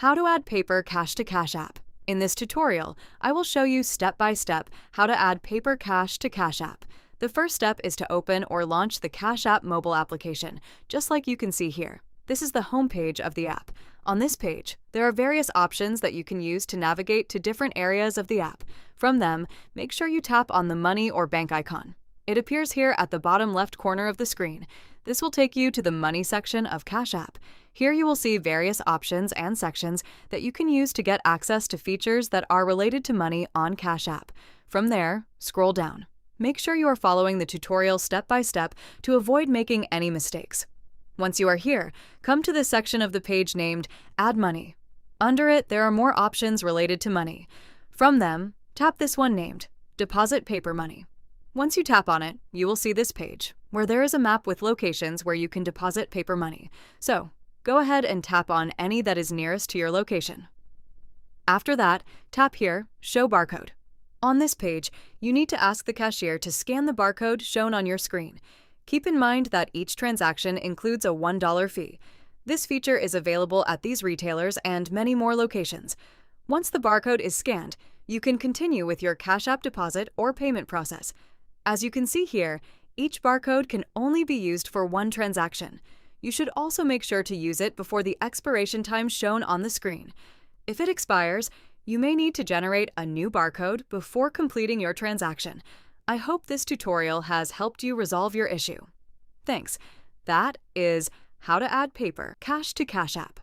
How to add Paper Cash to Cash App. In this tutorial, I will show you step by step how to add Paper Cash to Cash App. The first step is to open or launch the Cash App mobile application, just like you can see here. This is the home page of the app. On this page, there are various options that you can use to navigate to different areas of the app. From them, make sure you tap on the money or bank icon. It appears here at the bottom left corner of the screen. This will take you to the Money section of Cash App. Here you will see various options and sections that you can use to get access to features that are related to money on Cash App. From there, scroll down. Make sure you are following the tutorial step by step to avoid making any mistakes. Once you are here, come to the section of the page named Add Money. Under it, there are more options related to money. From them, tap this one named Deposit Paper Money. Once you tap on it, you will see this page, where there is a map with locations where you can deposit paper money. So, go ahead and tap on any that is nearest to your location. After that, tap here, Show Barcode. On this page, you need to ask the cashier to scan the barcode shown on your screen. Keep in mind that each transaction includes a $1 fee. This feature is available at these retailers and many more locations. Once the barcode is scanned, you can continue with your Cash App deposit or payment process. As you can see here, each barcode can only be used for one transaction. You should also make sure to use it before the expiration time shown on the screen. If it expires, you may need to generate a new barcode before completing your transaction. I hope this tutorial has helped you resolve your issue. Thanks. That is how to add Paper Cash to Cash App.